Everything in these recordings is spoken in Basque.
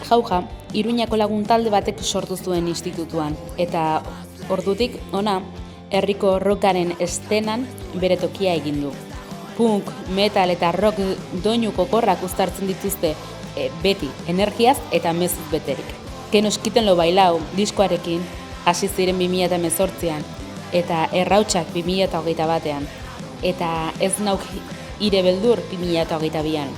Jauja, Iruñako lagun talde batek sortu zuen institutuan, eta ordutik ona, herriko rockaren estenan bere tokia egin du. Punk, metal eta rock doinu kokorrak uztartzen dituzte beti energiaz eta mezuz beterik. Que nos quiten lo bailao diskoarekin hasi ziren 2018an eta errautsak 2021an eta ez nauk ire beldur 2022an.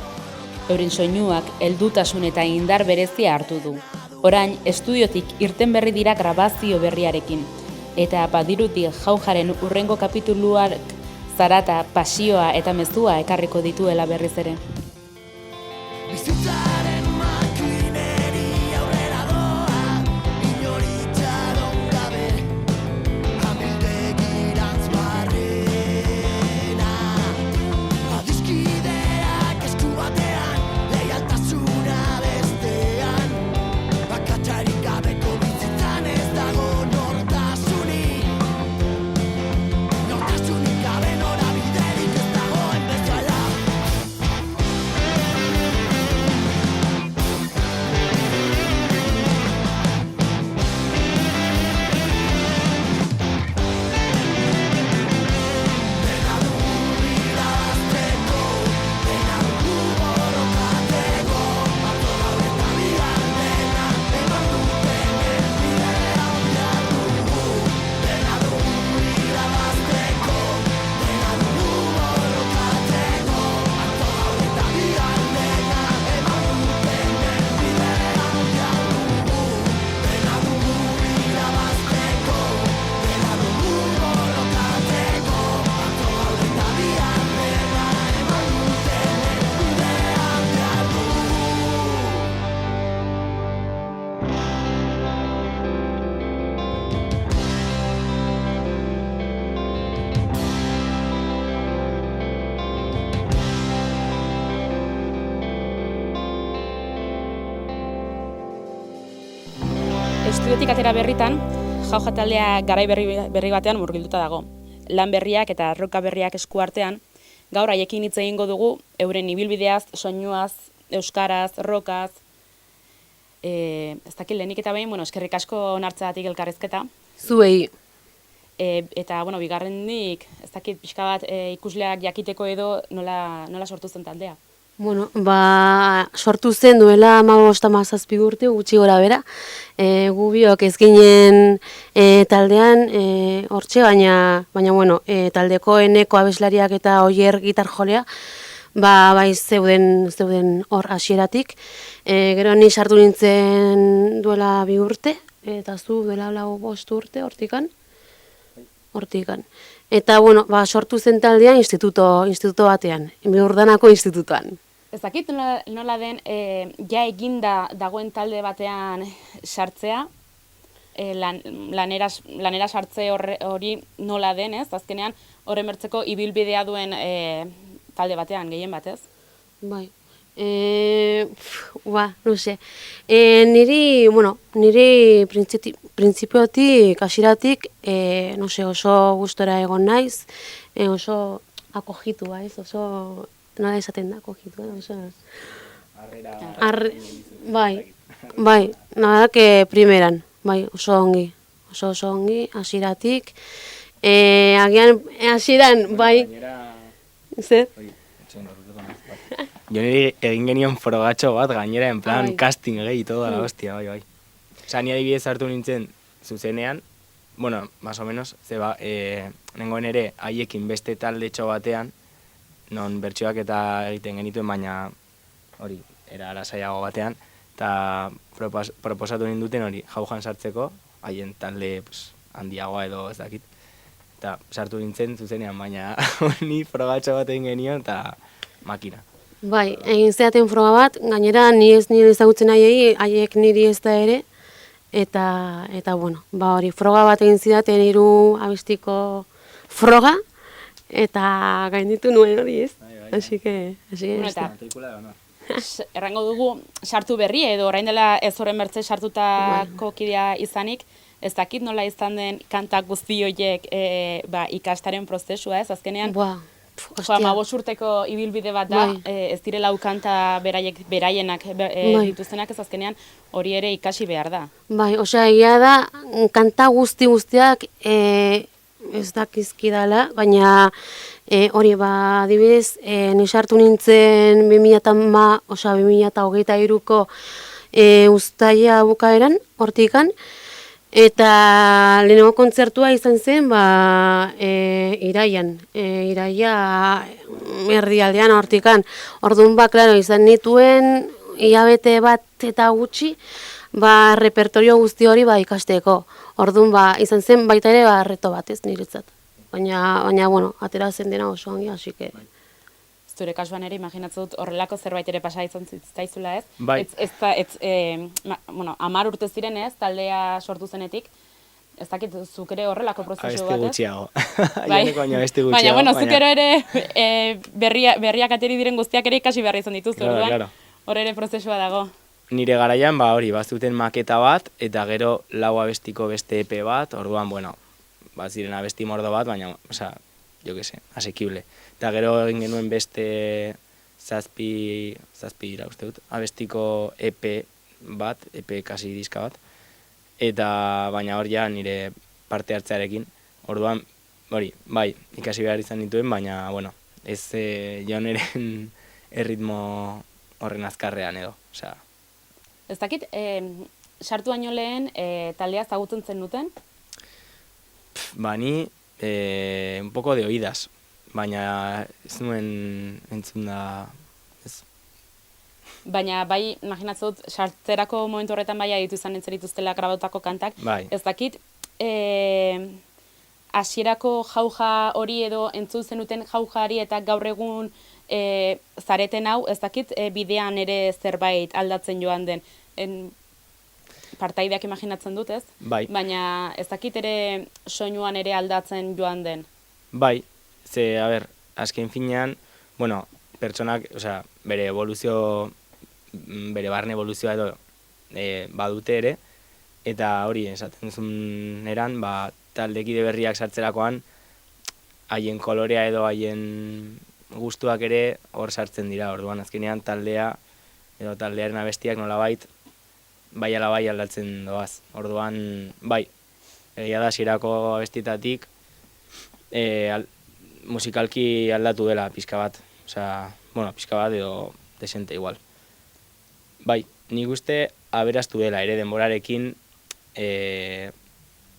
Euren soinuak heldutasun eta indar berezia hartu du. Orain estudiotik irten berri dira grabazio berriarekin eta badirudi Jaujaren urrengo kapituluak zarata, pasioa eta mezua ekarriko dituela berriz ere. Estudiotik atera berritan, Jauja taldea garai berri batean murgilduta dago. Lan berriak eta roka berriak esku artean, gaur haiekin hitz egingo dugu euren ibilbideaz, soinuaz, euskaraz, rokaz. Ez dakit lehenik eta behin, eskerrik asko onartzeagatik elkarrizketa. Zuei. Eta, bigarrenik, ez dakit pixka bat ikusleak jakiteko edo nola sortu zen taldea. Sortu zen duela 15-17 urte gutxi gora bera. Gu biok ez ginen taldean hortxe, baina taldeko eneko abeslariak eta oier gitar jolea, bai zeuden hor hasieratik. Gero ni sartu nintzen duela 2 urte, eta zu duela 5 urte hortikan. Eta, sortu zen taldea instituto batean, Biurdanako institutoan. Ez dakit nola den, ja eginda dagoen talde batean sartzea, lanera sartze hori nola den, ez? Azkenean, horren bertzeko ibilbidea duen talde batean, gehien bat, ez? Bai. Niri printzipiotik, hasieratik, oso gustora egon naiz, oso akogitu, oso, nola esaten da akogitu, oso... Bai, nada que primeran, bai, oso ongi, hasieratik, agian, hasieran, bai, zer? Jo nire egin genion frogatxo bat, gainera, en plan, casting gehi, toda la hostia, bai. Osa, ni adibidez hartu nintzen zuzenean, más o menos, nengoen ere haiekin beste taldetxo batean, non bertsioak eta egiten genituen, baina hori, era arasaiago batean, eta proposatu ninduten hori, Jaujan sartzeko, haien talde handiagoa edo ez dakit. Eta sartu nintzen zuzenean, baina ni frogatxo bat egin genion, eta makina. Bai, egin zeaten froga bat, gainera ni ez nire ezagutzen haiek niri ez da ere, eta hori, froga bat egin zidaten 3 abestiko froga, eta gainditu nuen hori ez. Así que errango dugu sartu berri edo orain dela ez horren bertze sartutako kidea izanik, ez dakit nola izan den kantak guzti horiek ikastaren prozesua ez, azkenean Hostia. 15 urteko ibilbide bat da, Bai. ez direla kanta beraienak Bai. dituztenak, ez azkenean hori ere ikasi behar da. Bai, osea, egia da, kanta guztiak ez dakizkidala, baina hori ba, adibidez, ni sartu nintzen 2023ko uztaila bukaeran, hortikan, eta lehenengo kontzertua izan zen, ba, iraian, iraia erdialdean hortikan. Orduan, ba, klaro, izan nituen hilabete bat eta gutxi, ba, repertorio guzti hori ba, ikasteko. Orduan, ba, izan zen baita ere ba, reto bat ez niretzat. Baina, bueno, atera zen dena oso ongi, hasi que... Zure kasuan ere, imaginatzen dut horrelako zerbait ere pasa izan zitzaizula, ez? Bai. Bueno, 10 urte ziren, ez, taldea sortu zenetik, ez dakit zuk ere horrelako prozesu bat, ez? gutxiago. Bai. Janeko baino abesti gutxiago. Baina, bueno, zuk ere berriak ateri diren guztiak ere ikasi behar izan dituzte, Claro, orduan, claro. hor ere prozesua dago. Nire garaian, ba hori, bazuten maketa bat, eta gero 4 abestiko beste EP bat, orduan, bueno, ziren abesti mordo bat, baina, osea, jo que se, asekible. Eta gero egin genuen beste zazpi dira uste dut, abestiko EP bat, EP kasi diska bat, eta baina hor ja nire parte hartzearekin, orduan, hori, bai, ikasi behar izan dituen, baina, bueno, ez jauneren erritmo horren azkarrean edo, osea. Ez dakit, sartu baino lehen taldea ezagutzen zen duten? Ba, ni un poco de oídas, baina ez nuen entzun da, ez. Baina bai, imaginatzen dut, sartzerako momentu horretan bai aditu izan entzen dituztela grabatutako kantak. Bai. Ez dakit, hasierako jauja hori edo entzun zenuten jaujari eta gaur egun zareten hau, ez dakit bidean ere zerbait aldatzen joan den. Partaideak imaginatzen dut, ez? Bai. Baina ez dakit ere soinuan ere aldatzen joan den. Bai, ze, a ber, azken finean, bueno, pertsonak, osea, bere barne evoluzioa edo badute ere, eta hori, esaten zuen eran, ba, taldekide berriak sartzerakoan, haien kolorea edo haien gustuak ere hor sartzen dira, orduan azkenean taldea edo taldearen abestiak nolabait bai ala bai aldatzen doaz. Orduan, bai, egia da hasierako abestietatik musikalki aldatu dela pixka bat. Osea, bueno, pixka bat edo desente igual. Bai, nik uste aberastu dela ere denborarekin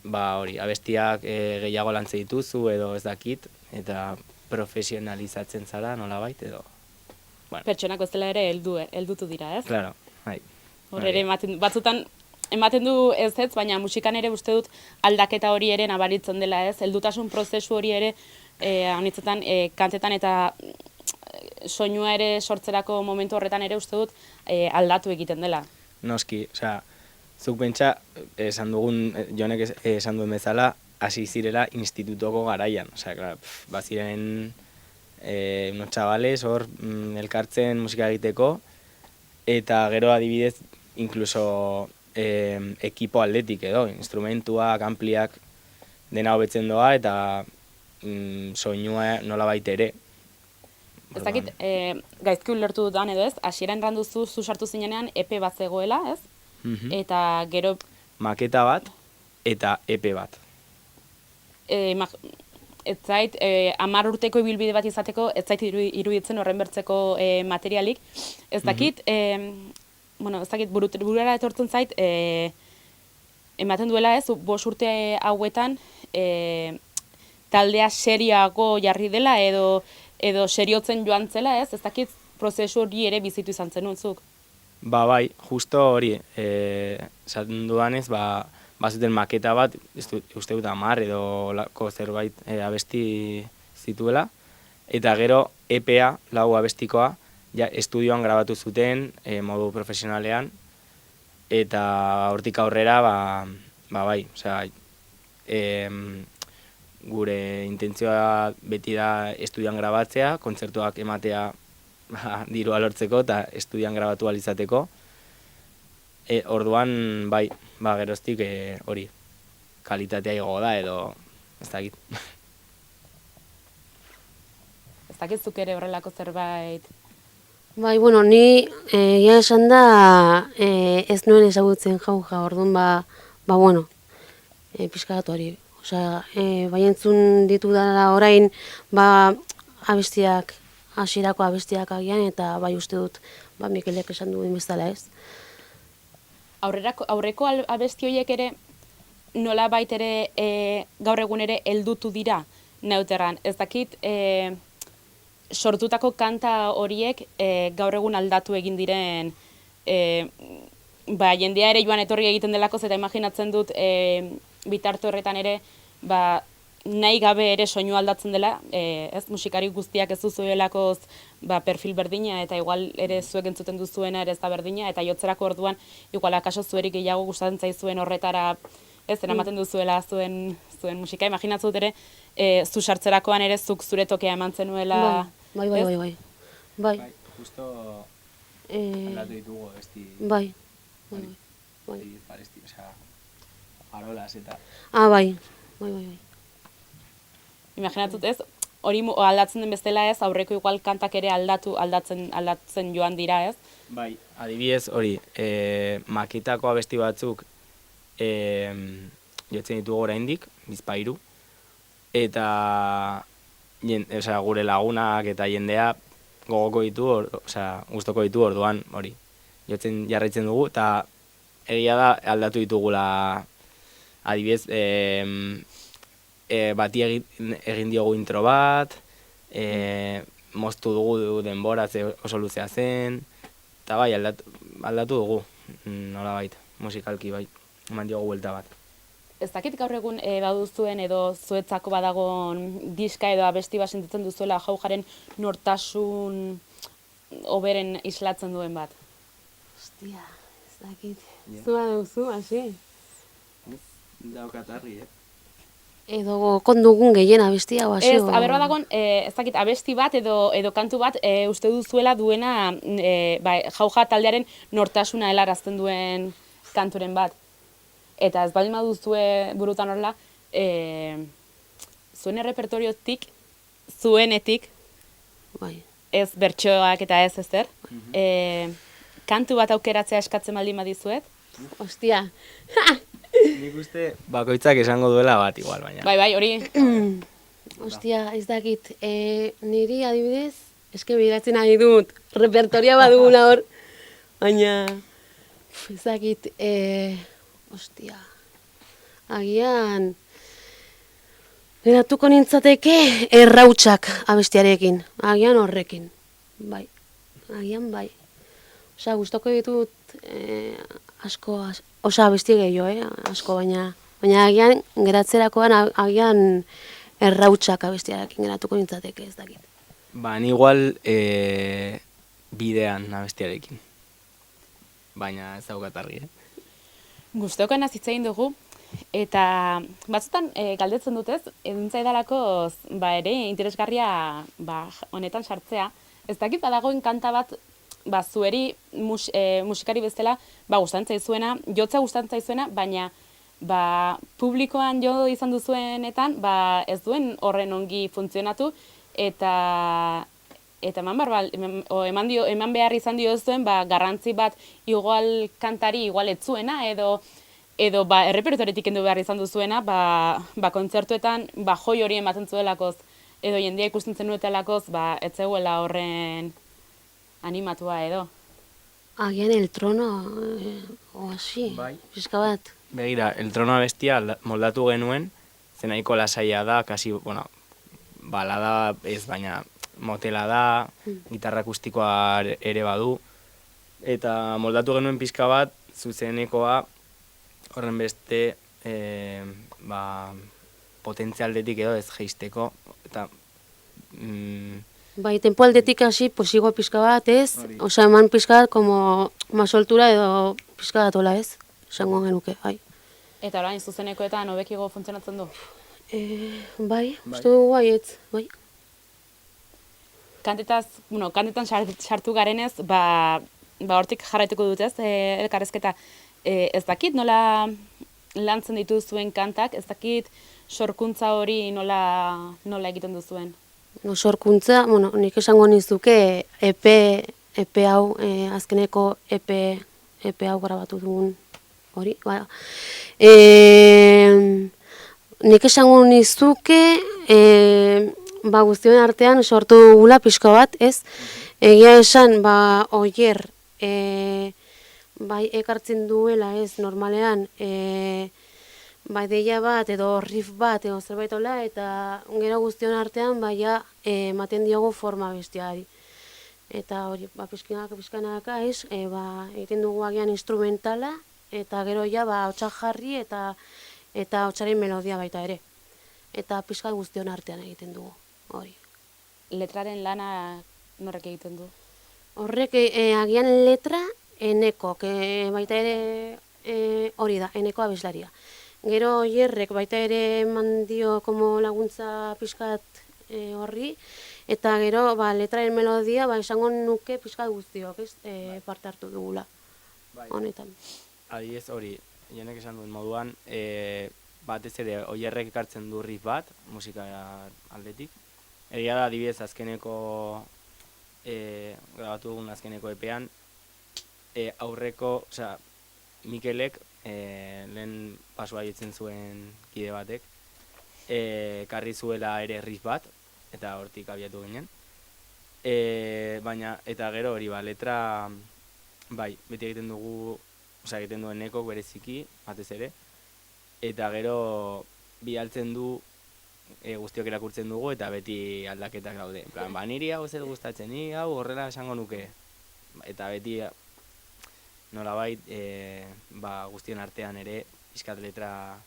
ba hori, abestiak gehiago lantze dituzu edo ez dakit, eta profesionalizatzen zara nolabait edo. Bueno. Pertsonako ez dela ere heldutu dira, ez? Claro, bai. Hor ere batzutan ematen du ez, baina musikan ere uste dut aldaketa hori ere nabaritzen dela, ez? Heldutasun prozesu hori ere honitzetan kantetan eta soinua ere sortzerako momentu horretan ere uste dut aldatu egiten dela. Noski, osea, zuk pentsa esan dugun, Jonek esan duen bezala, hasi zirela institutoko garaian. Osea, klar, baziren unos chavales hor elkartzen musika egiteko, eta gero adibidez, incluso ekipo atletik edo, instrumentuak, ampliak, dena hobetzen doa, eta soinua nolabait ere. Ez dakit, gaizki ulertu dudan edo ez, hasieran randuzu zu sartu zinenean EP bat zegoela, ez? Eta gero... Maketa bat eta EP bat. Ez zait, 10 urteko ibilbide bat izateko, ez zait iruditzen horren bertzeko materialik. Ez dakit, bueno, ez dakit, burura etortzen zait, ematen duela ez, 5 urte hauetan, taldea seriago jarri dela edo seriotzen joan zela, ez? Ez dakit prozesu hori ere bizitu izan zenun zuk. Ba bai, justo hori, esaten dudanez, bazuten maketa bat, uste dut 10 edo lako zerbait abesti zituela, eta gero EPA, 4 abestikoa, ja estudioan grabatu zuten modu profesionalean, eta hortik aurrera, ba bai, osea, gure intentzioa beti da estudioan grabatzea, kontzertuak ematea dirua lortzeko eta estudioan grabatu ahal izateko. Orduan, bai, geroztik hori, kalitatea igo da edo, ez dakit. Ez dakizuk ere horrelako zerbait. Bai, bueno, ni egia esan da ez nuen ezagutzen Jauja, orduan bueno, pixka bat hori. Osea, bai entzun ditudala orain, abestiak, hasierako abestiak agian, eta bai uste dut, Mikelek esan duen bezala ez. Aurreko abesti horiek ere nola ere gaur egun ere heldutu dira neuterran. Ez dakit sortutako kanta horiek gaur egun aldatu egin diren jendea ere joan etorri egiten delakoz eta imaginatzen dut bitarte horretan ere nahi gabe ere soinu aldatzen dela, ez musikari guztiak ez duzuelakoz perfil berdina eta igual ere zuek entzuten duzuena ere ez da berdina eta jotzerako orduan igual akaso zuerik gehiago gustatzen zaizuen horretara ez eramaten duzuela zuen musika. Imaginatzen dut ere zu sartzerakoan ere zuk zure tokea eman zenuela. Bai. Justo aldatu ditugu abesti. Bai. Paresti, osea, parolas eta... Bai. Imaginatzen dut ez, hori aldatzen den bezala ez, aurreko igual kantak ere aldatzen joan dira ez. Bai, adibidez hori, maketako abesti batzuk jotzen ditugu oraindik, bizpahiru, eta gure lagunak eta jendea gogoko ditu, gustoko ditu orduan hori, jotzen jarraitzen dugu, eta egia da aldatu ditugula adibidez, bati egin diogu intro bat, moztu dugu denbora oso luzea zen, eta bai, aldatu dugu, nola bait, musikalki bai, eman diogu buelta bat. Ez dakit gaur egun baduzuen edo zuetzako badagon diska edo abesti bat sentitzen duzuela Jaujaren nortasun hoberen islatzen duen bat. Ostia, ez dakit. Zua duzu, hasi? Daukatarri, Edo kondugun gehien abestia o hasi? Ez, badagon, ez dakit, abesti bat edo kantu bat uste duzuela duena Jauja taldearen nortasuna helarazten duen kanturen bat. Eta ez baldin baduzue burutan horrela, zuen errepertoriotik, zuenetik, ez bertsoak eta ez ezer, kantu bat aukeratzea eskatzen baldin badizuet. Ostia. Nik uste bakoitzak esango duela bat igual, baina. Bai, hori. Ostia, ez dakit, niri adibidez, eske bideratzen nahi dut, repertoria badugula hor, baina, ez dakit, ostia, agian, geratuko nintzateke errautsak abestiarekin, agian horrekin, bai, agian bai. Osea, gustoko ditut asko, abesti gehiago, asko, baina agian geratzerakoan agian errautsak abestiarekin geratuko nintzateke, ez dakit. Ni igual bidean abestiarekin, baina ez daukatarri, Gustokoena hitz dugu, eta batzutan galdetzen dutez, edintzaidalako ere interesgarria honetan sartzea. Ez dakit badagoen kanta bat zueri musikari bezala gustatzen zaizuena, jotza gustatzen zaizuena, baina publikoan jo izan duzuenetan ez duen horren ongi funtzionatu eta eman behar izan diozuen garrantzi bat igual kantari igual etzuena edo errepertoretik kendu behar izan duzuena kontzertuetan joi hori ematen zuelakoz edo jendea ikusten zenuetelakoz ez zegoela horren animatua edo. Agian El Trono o así, pixka bat. Begira, El Trono abestia moldatu genuen, zenaiko lasaia da, kasi, balada ez, baina motela da, gitarra akustikoa ere badu, eta moldatu genuen pixka bat, zuzenekoa, horren beste, potentzialdetik edo ez jeisteko, eta... tempo aldetik hasi, igual pixka bat ez, osea, eman pixka bat, como soltura edo pixka bat ola ez, esango genuke, bai. Eta orain zuzenekoetan hobekigo funtzionatzen du? Uste dugu baietz, bai. Kantetan sartu garenez, hortik jarraituko dut ez, elkarrezketa. Ez dakit nola lantzen dituzuen kantak, ez dakit sorkuntza hori nola egiten duzuen. sorkuntza, bueno, nik esango nizuke epe hau, azkeneko epe hau grabatu dugun hori, ba. Nik esango nizuke, ba, guztion artean sortu dugula pixka bat, ez? Egia esan, ba, Oier, bai ekartzen duela, ez, normalean, bai deia bat, edo riff bat, edo zerbait hola, eta gero guztion artean, bai ja, ematen diogu forma bestiari. Eta hori, ba, pixkanaka, ez, ba, egiten dugu agian instrumentala, eta gero ja, ba, hotsak jarri, eta hotsaren melodia baita ere. Eta pixka guztion artean egiten dugu, hori. Letraren lana norrek egiten du? Horrek agian letra Eneko, baita ere hori da, Eneko abeslaria. Gero Oierrek baita ere eman dio como laguntza pixkat horri, eta gero ba, letraren melodia ba, esango nuke pixkat guztiok, ez, parte hartu dugula, honetan. Adibidez hori, jonek esan duen moduan, batez ere Oierrek ekartzen du riff bat, musika aldetik. Egia da, adibidez, azkeneko, grabatu dugun azkeneko epean, aurreko, osea, Mikelek, lehen pasua jetzen zuen kide batek, karri zuela ere riff bat, eta hortik abiatu ginen. Baina, eta gero hori, ba, letra, bai, beti egiten dugu, osea, egiten duen Nekok bereziki, batez ere, eta gero bialtzen du, guztiok erakurtzen dugu, eta beti aldaketak daude. En plan, ba, niri hau zer gustatzen, ni hau horrela esango nuke. Eta beti, nolabait, ba, guztion artean ere, pixkat letra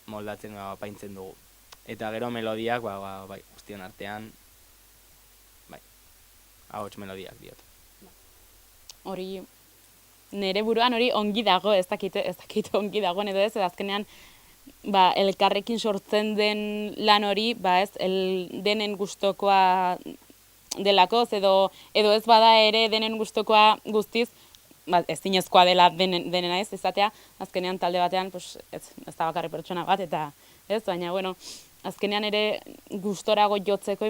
moldatzen, ba, paintzen dugu. Eta gero melodiak, bai, guztion artean, bai, ahots melodiak diot. Hori, nire buruan hori ongi dago, ez dakit ongi dagoen edo ez, azkenean, ba, elkarrekin sortzen den lan hori, ba ez, denen gustokoa delakoz, edo ez bada ere denen gustokoa guztiz, ba, ezinezkoa dela denena ez, izatea, azkenean talde batean, pues, ez da bakarri pertsona bat, eta ez, baina, bueno, azkenean ere gustorago jotzeko,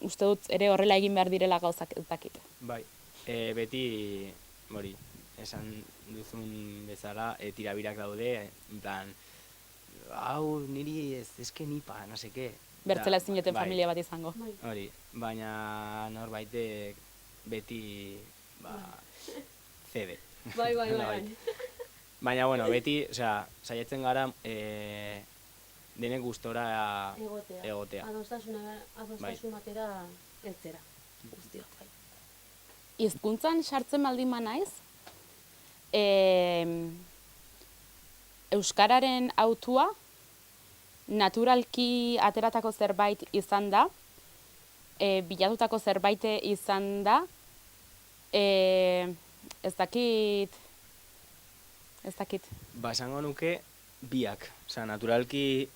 uste dut ere horrela egin behar direla gauzak ez dakit. Bai, beti, hori, esan duzun bezala, tirabirak daude, en plan, hau niri eske nipa, no seke. Bertzela ezin joten familia bat izango. Hori, baina norbaitek beti, ba, cede. Bai. Baina, bueno, beti, osea, saiatzen gara denek gustora egotea. Adostasun batera heltzera, guztiok, bai. Hizkuntzan sartzen baldin banaiz, euskararen hautua naturalki ateratako zerbait izan da, bilatutako zerbait izan da, ez dakit. Ba, esango nuke biak, osea, naturalki,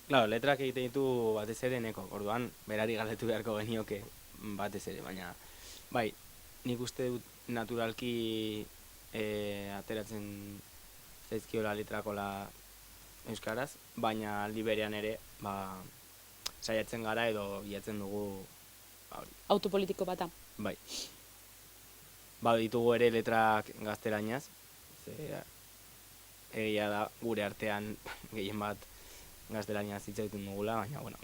claro, letrak egiten ditu batez ere Nekok, orduan berari galdetu beharko genioke batez ere, baina, bai, nik uste dut naturalki ateratzen zaizkiola letrakola euskaraz, baina aldi berean ere, ba, saiatzen gara edo bilatzen dugu, ba, hori. Autopolitiko bata. Bai. Ba, ditugu ere letrak gaztelaniaz, egia da gure artean gehien bat gaztelaniaz hitz egiten dugula, baina, bueno.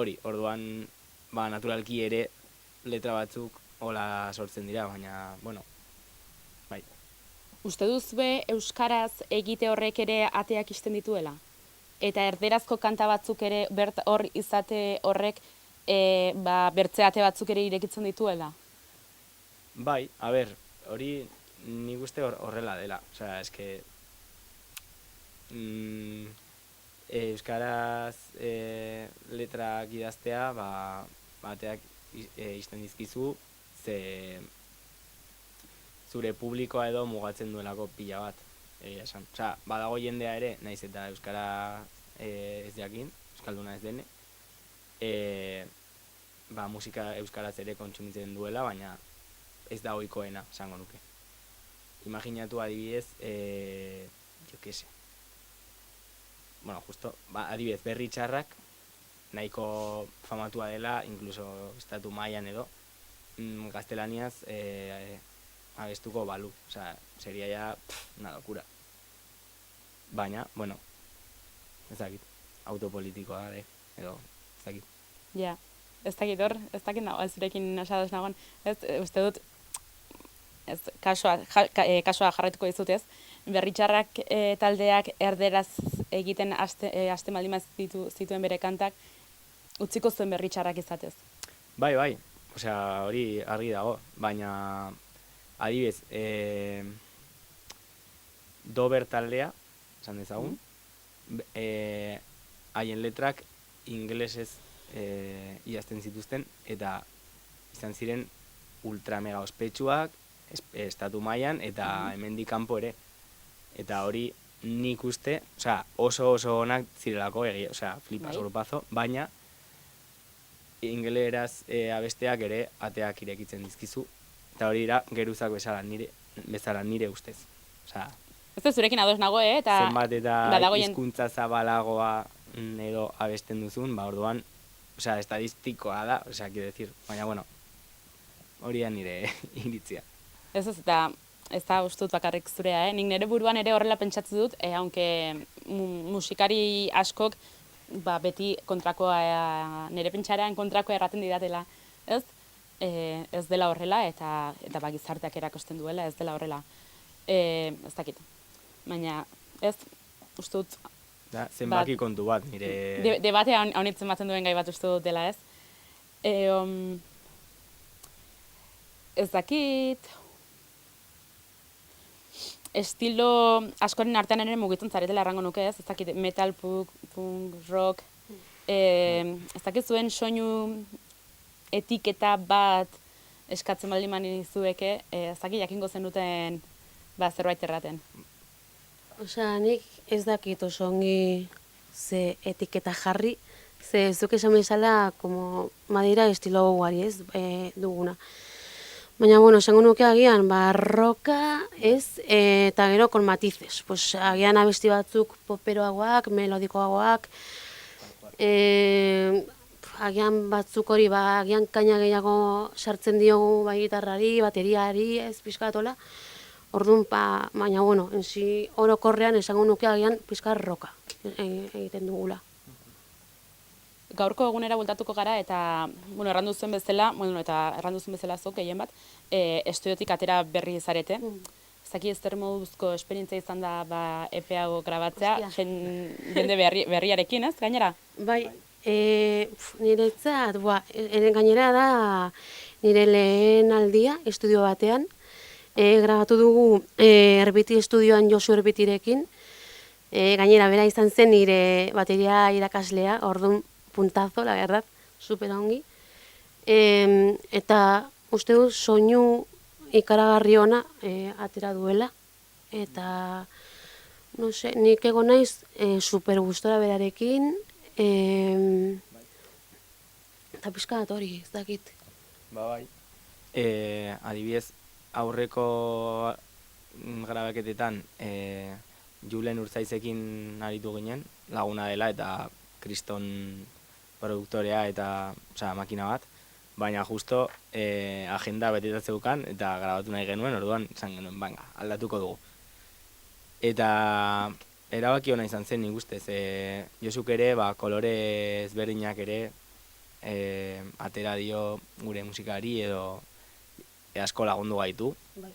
Hori, orduan, ba, naturalki ere letra batzuk hola sortzen dira, baina, bueno, bai. Uste duzue euskaraz egite horrek ere ateak ixten dituela? Eta erderazko kanta batzuk ere hor izate horrek ba, bertze ate batzuk ere irekitzen dituela? Bai, a ber, hori nik uste horrela dela. Osea, eske euskaraz letrak idaztea, ba, ateak ixten dizkizu, ze zure publikoa edo mugatzen duelako pila bat, egia esan. Osea, badago jendea ere, naiz eta euskara ez jakin, euskalduna ez dene, ba, musika euskaraz ere kontsumitzen duela, baina ez da ohikoena, esango nuke. Imaginatu adibidez, jo que se. Bueno, justo, ba, adibidez, Berri Txarrak nahiko famatua dela, incluso estatu mailan edo, gaztelaniaz abestuko balu. Osea, sería ya una locura. Baina, bueno, ez dakit, autopolitikoa da, edo, ez dakit. Ja, ez dakit hor, ez dakit nago, ez zurekin asados nagoen, ez, uste dut, ez, kasua jarraituko dizut ez, Berritxarrak taldeak erderaz egiten hasten baldin zituen bere kantak, utziko zuen Berritxarrak izatez. Bai, osea, hori argi dago, baina adibidez, Dober taldea, esan dezagun, haien letrak ingelesez idazten zituzten, eta izan ziren ultra mega ospetsuak, estatu mailan eta hemendik kanpo ere. Eta hori nik uste, osea, oso onak zirelako egia, osea, flipas grupazo, baina ingeleraz abesteak ere ateak irekitzen dizkizu, eta hori da geruzak bezala nire ustez. Osea, ez da zurekin ados nago, eta zenbat eta hizkuntza zabalagoa edo abesten duzun, ba orduan, osea, estadistikoa da, osea, quiero decir, baina bueno, hori da nire iritzia. Ez eta ez da ustut bakarrik zurea, nik nire buruan ere horrela pentsatzen dut, aunque musikari askok beti kontrakoa, nire pentsaren kontrakoa erraten didatela, ez? Ez dela horrela, eta gizarteak erakosten duela, ez dela horrela. Ez dakit. Baina, ez, ustut... Zenbaki kontu bat, nire... Debatea haunitzen batzen duen gai bat uste dut dela, ez? Ez dakit... Estilo askoren artean ere mugitzen zaretela errango nuke, ez dakit metal, punk, rock, ez dakit zuen soinu etiketa bat eskatzen baldin manizueke, ez dakit jakingo zenuten zerbait erraten. Osea, nik ez dakit oso ongi ze etiketa jarri, ze zuk esan bezala, como madira estilo guari ez duguna. Baina, bueno, esango nuke agian, barroka ez, eta gero kon matices. Pues, agian abesti batzuk poperoagoak, melodikoagoak, agian batzuk hori, agian kaina gehiago sartzen diogu bai gitarrari, bateriari, ez pixkatola. Orduan, baina, bueno, enzi orokorrean esango nuke agian pixka roka egiten dugula. Gaurko egunera bueltatuko gara eta, bueno, errandu zuen bezala zuk gehien bat, estudiotik atera berri zarete. Ez dakit ez moduzko esperientzia izan da EP hau grabatzea, jende berriarekin, ez, gainera? Bai, niretzat, gainera da nire lehen aldia estudio batean. Grabatu dugu Erbiti estudioan Josu Erbitirekin. Gainera, bera izan zen nire bateria irakaslea, orduan puntazo, la verdad, super ongi. Eta uste dut soinu ikaragarri ona atera duela. Eta, no sé, nik egon naiz super gustora berarekin. Eta pixka bat hori, ez dakit. Bai. Adibidez, aurreko grabaketetan Julen Urtzaizekin aritu ginen, laguna dela eta kriston produktorea eta makina bat, baina justo agenda betetatzeukan eta grabatu nahi genuen, orduan esan genuen, banga, aldatuko dugu. Eta erabaki hona izan zen nik ustez, Josuk ere, kolore ezberdinak ere atera dio gure musikari edo asko lagundu gaitu. Bai.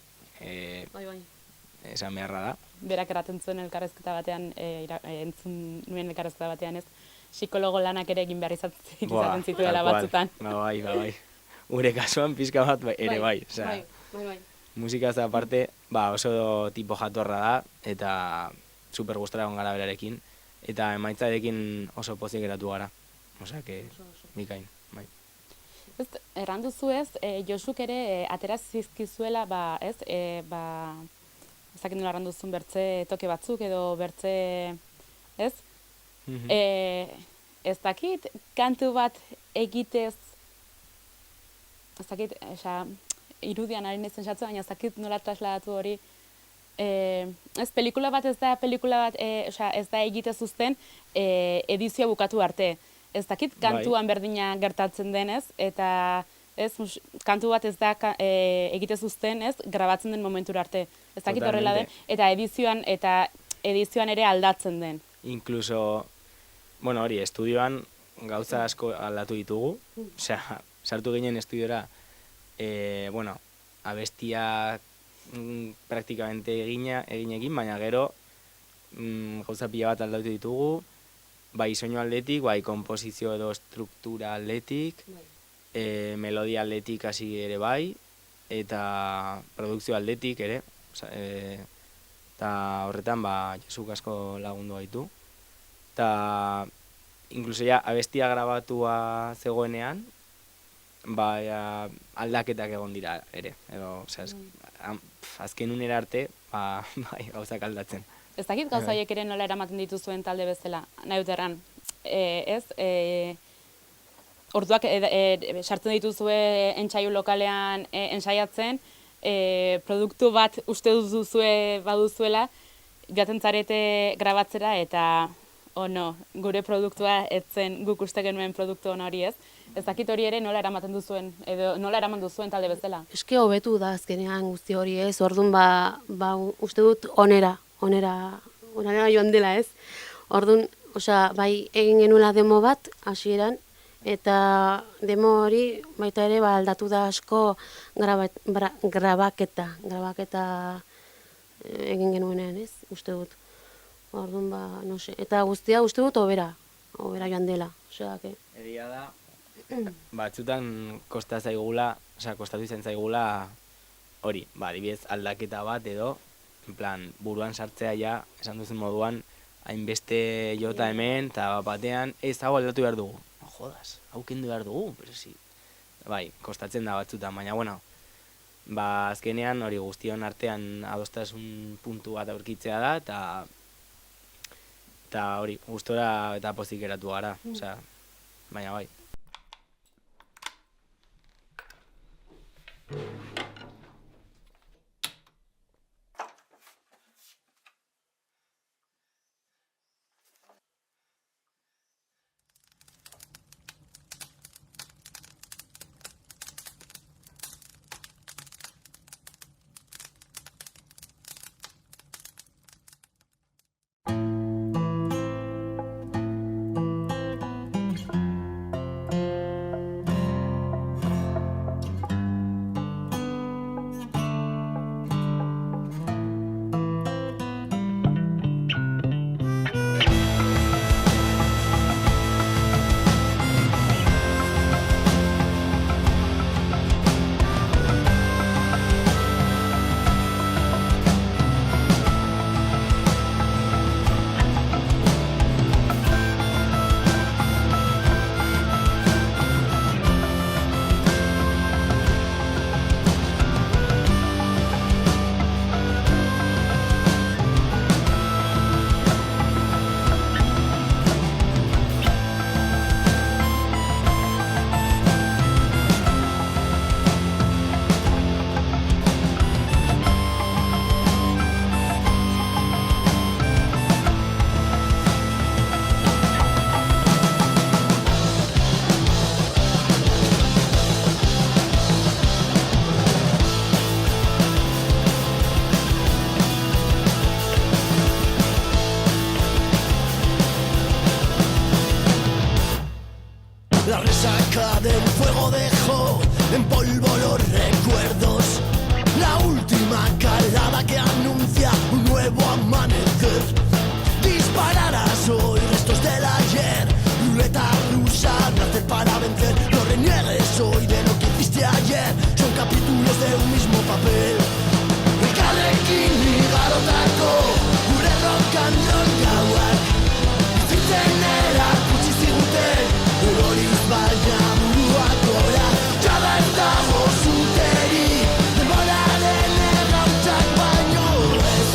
Esan beharra da. Berak eraten zuen elkarrezketa batean, entzun nuen elkarrezketa batean ez, psikologo lanak ere egin behar izaten zituela batzutan. Bai. Gure kasuan pixka bat ere bai. Bai. Musikaz aparte, oso tipo jatorra da, eta super gustora egon gara berarekin, eta emaitzarekin oso pozik geratu gara. Osea, que bikain, bai. Erranduzu ez, Josuk ere atera zizkizuela, ez dakit nola erranduzun bertze toke batzuk edo bertze, ez? Ez dakit kantu bat egitez, ez dakit, irudian ari nezen xatzu, baina ez dakit nola trasladatu hori, ez pelikula bat ez da egitez uzten edizioa bukatu arte. Ez dakit kantuan berdina gertatzen denez, eta kantu bat ez da egitez uzten, ez, grabatzen den momentura arte. Ez dakit horrela den, eta edizioan ere aldatzen den. Inkluso, bueno, hori, estudioan gauza asko aldatu ditugu, osea, sartu ginen estudiora, bueno, abestia praktikamente egin, baina gero gauza pila bat aldatu ditugu, bai soinu aldetik, bai komposizio edo struktura aldetik, melodia aldetik hasi ere bai, eta produkzio aldetik ere, eta horretan Jesuk asko lagundu gaitu. Eta inkluso ja abestia grabatua zegoenean, aldaketak egon dira ere, edo, azken unera arte, gauzak aldatzen. Ez dakit gauza horiek ere nola eramaten dituzuen talde bezala, nahi dut erran, ez? Orduak sartzen dituzue entsaiu lokalean ensaiatzen, produktu bat uste duzue baduzuela, joaten zarete grabatzera eta gure produktua etzen guk uste genuen produktu hona hori ez. Ez dakit hori ere nola eramaten duzuen, edo nola eraman duzuen talde bezala. Eske hobetu da azkenean guzti hori ez, orduan uste dut onera joan dela ez. Orduan, bai egin genuela demo bat hasieran, eta demo hori baita ere aldatu da asko grabaketa egin genuenean ez, uste dut. Orduan, no se, eta guztia uste dut hobera joan dela. Egia da, batzutan kostatu izan zaigula hori, adibidez aldaketa bat edo, en plan, buruan sartzea ja, esan duzen moduan, hainbeste jota hemen, eta batean, hau aldatu behar dugu. Jodas, hau kendu behar dugu, pero si. Bai, kostatzen da batzutan, baina, bueno, azkenean hori guztion artean adostasun puntu bat aurkitzea da, eta hori, gustora eta pozik geratu gara, baina bai. La resaca del fuego dejó en polvo los recuerdos. La última calada que anuncia un nuevo amanecer. Dispararás hoy restos del ayer. Ruleta rusa, nacer para vencer. No reniegues hoy de lo que hiciste ayer. Son capítulos de un mismo papel. Elkarrekin igarotako gure rock and roll gauak. Bizitzen erakutsi ziguten eroriz baina buruak gora. Jada ez dago zuteri denboraren errautzak baino ez.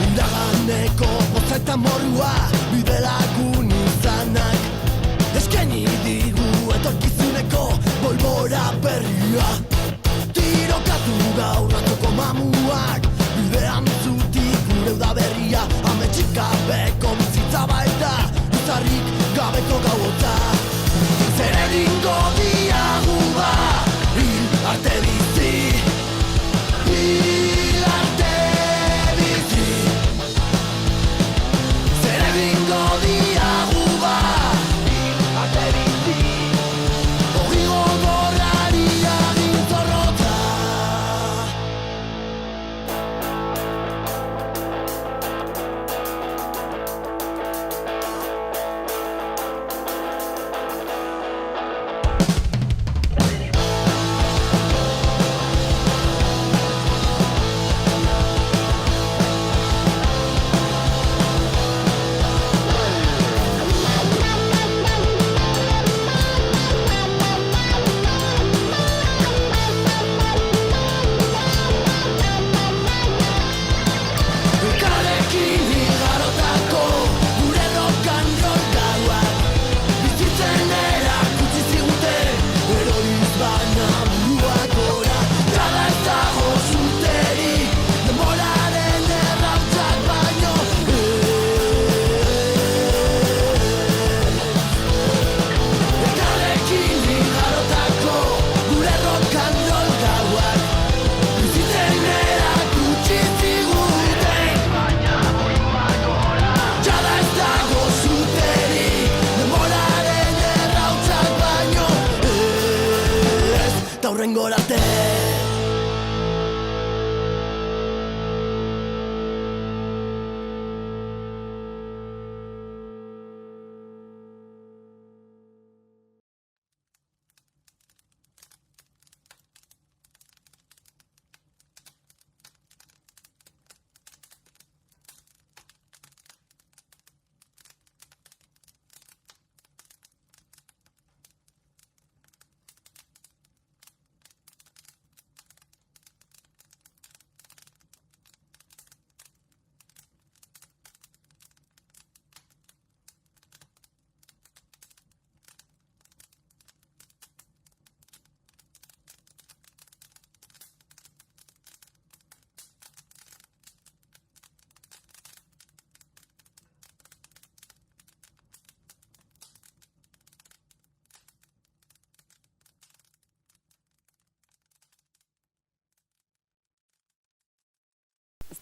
Indaganeko poza eta morua bide lagun izanak eskaini digu etorkizuneko bolbora berria. Tirokatu gaur ratoko mamuak bidean zutik gure udaberria. Ametsika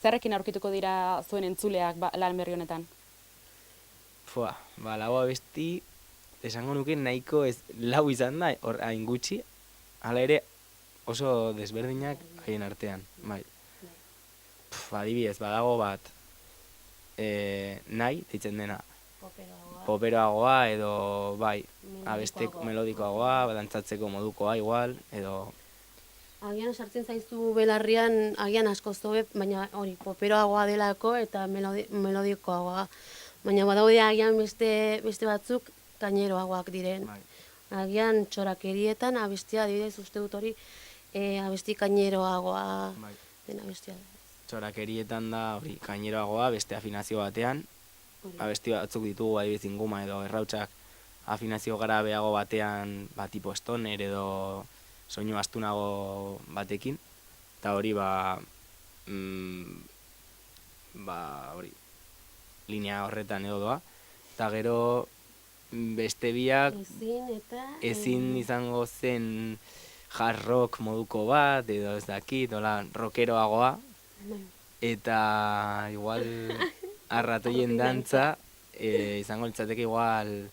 zerrekin aurkituko dira zuen entzuleak lan berri honetan? Lau abesti, esango nuke nahiko ez lau izan da, hor hain gutxi, hala ere oso desberdinak haien artean, bai. Adibidez, badago bat, nahi, deitzen dena, poperoagoa edo, bai, abestek melodikoagoa, dantzatzeko modukoa igual, edo... Agian sartzen zaizu belarrian, agian asko zobe, baina hori poperoagoa delako eta melodikoagoa. Baina badaude agian beste batzuk gaineroagoak diren. Bai. Agian txorakerietan abestia, adibidez, uste dut hori abesti gaineroagoa Bai. den abestia. Txorakerietan da hori gaineroagoa, beste afinazio batean, abesti batzuk ditugu adibidez inguma edo errautsak afinazio garabeago batean, tipo stoner edo soinu astunago batekin, eta hori hori, linea horretan edo doa, eta gero beste biak ezin izango zen hard rock moduko bat, edo ez dakit, rockeroagoa, eta igual arratoien dantza, izango litzateke igual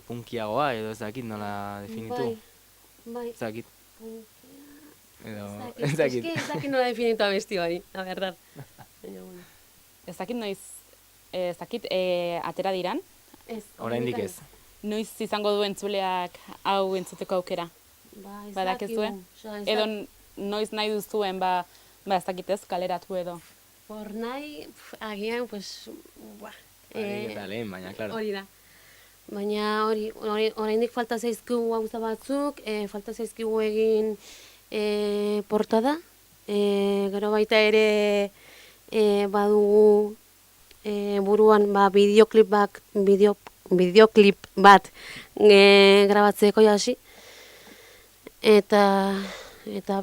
punkiagoa, edo ez dakit nola definitu. Bai, Ez dakit. Ez dakit nola definitu abesti hori, la verdad. Ez dakit noiz, atera diran? Ez. Oraindik ez. Noiz izango du entzuleak hau entzuteko aukera? Badakizue? Edo noiz nahi duzuen, ez dakitez, kaleratu edo? Por nahi, agian, pues, Eta lehen, baina, klaro. hori da. Baina oraindik falta zaizkigu gauza batzuk, falta zaizkigu egin portada, gero baita ere badugu buruan bideoklip bat grabatzeko jasi, eta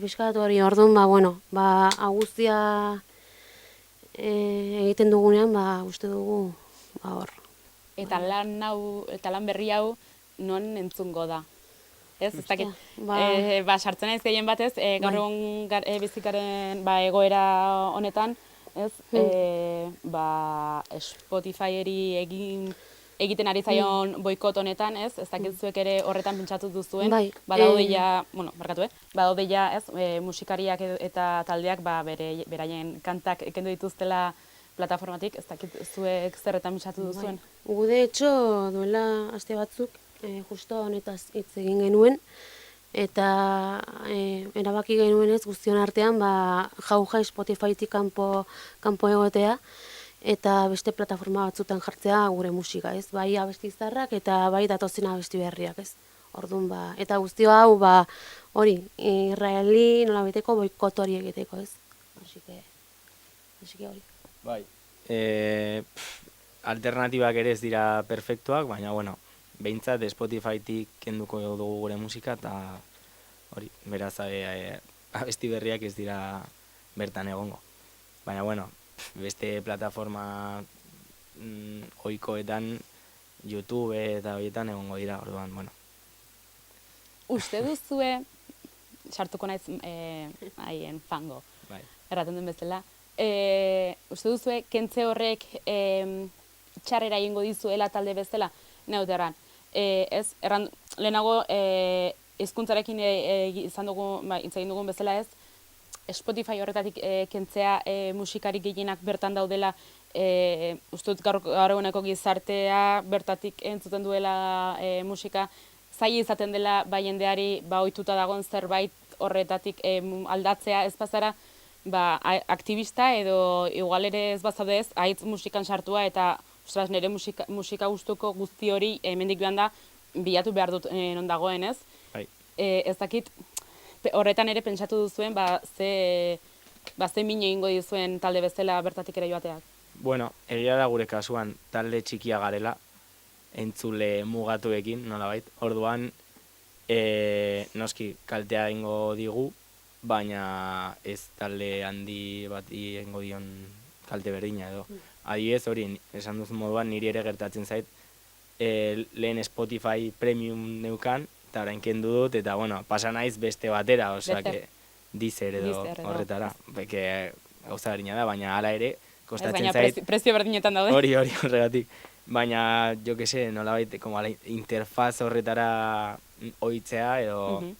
pixkat hori orduan, guztia egiten dugunean, uste dugu, hor. Eta lan berri hau non entzungo da? Ez dakit, sartzen naiz gehien batez, gaur egun bizikaren egoera honetan, ez, Spotifyeri egiten ari zaion boikot honetan, ez dakit zuek ere horretan pentsatu duzuen, badaude ja, ez, musikariak eta taldeak beraien kantak ekendu dituztela plataformatik, ez dakit zuek zerretan pentsatu duzuen. De hecho, duela aste batzuk, justo honetaz hitz egin genuen, eta erabaki genuen ez guztion artean, jauja Spotifytik kanpo egotea, eta beste plataforma batzutan jartzea gure musika, ez? Bai abesti zarrak eta bai datozen abesti berriak, ez? Orduan, eta guztio hau, hori, Israeli nolabiteko boikot hori egiteko, ez? Así que hori. Bai. Alternatibak ere ez dira perfektuak, baina, behintzat Spotifytik kenduko dugu gure musika, eta hori, beraz, abesti berriak ez dira bertan egongo. Baina, beste plataforma ohikoetan, YouTube eta horietan egongo dira, orduan, Uste duzue, sartuko naiz haien fango, erraten den bezala, uste duzue, kentze horrek txarrera egingo dizuela talde bezala, neuterran. Ez, lehenago hizkuntzarekin izan dugun bezala ez, Spotify horretatik kentzea musikarik gehienak bertan daudela, uste dut gaur eguneko gizartea bertatik entzuten duela musika, zaila izaten dela jendeari ohituta dagoen zerbait horretatik aldatzea ez bazara, aktivista edo igual ere ez bazadez, haitz musikan sartua eta nire musika gustuko guzti hori hemendik joan da bilatu behar dut non dagoen, ez? Ez dakit, horretan ere pentsatu duzuen, ze min egingo dizuen talde bezala bertatik ere joateak? Egia da gure kasuan talde txikia garela, entzule mugatuekin, nolabait. Orduan, noski kaltea egingo digu, baina ez talde handi bat egingo dion kalte berdina edo. Adibidez hori, esan duzun moduan, niri ere gertatzen zait, lehen Spotify Premium neukan, eta orain kendu dut, eta pasa naiz beste batera, Deezer edo Deezer edo, horretara. Beke gauza berina da, baina hala ere, Ez, kostatzen baina zait. prezio berdinetan daude. Hori horregatik. Baina, jo que se, nolabait, como la interfaz horretara ohitzea edo... Mhm.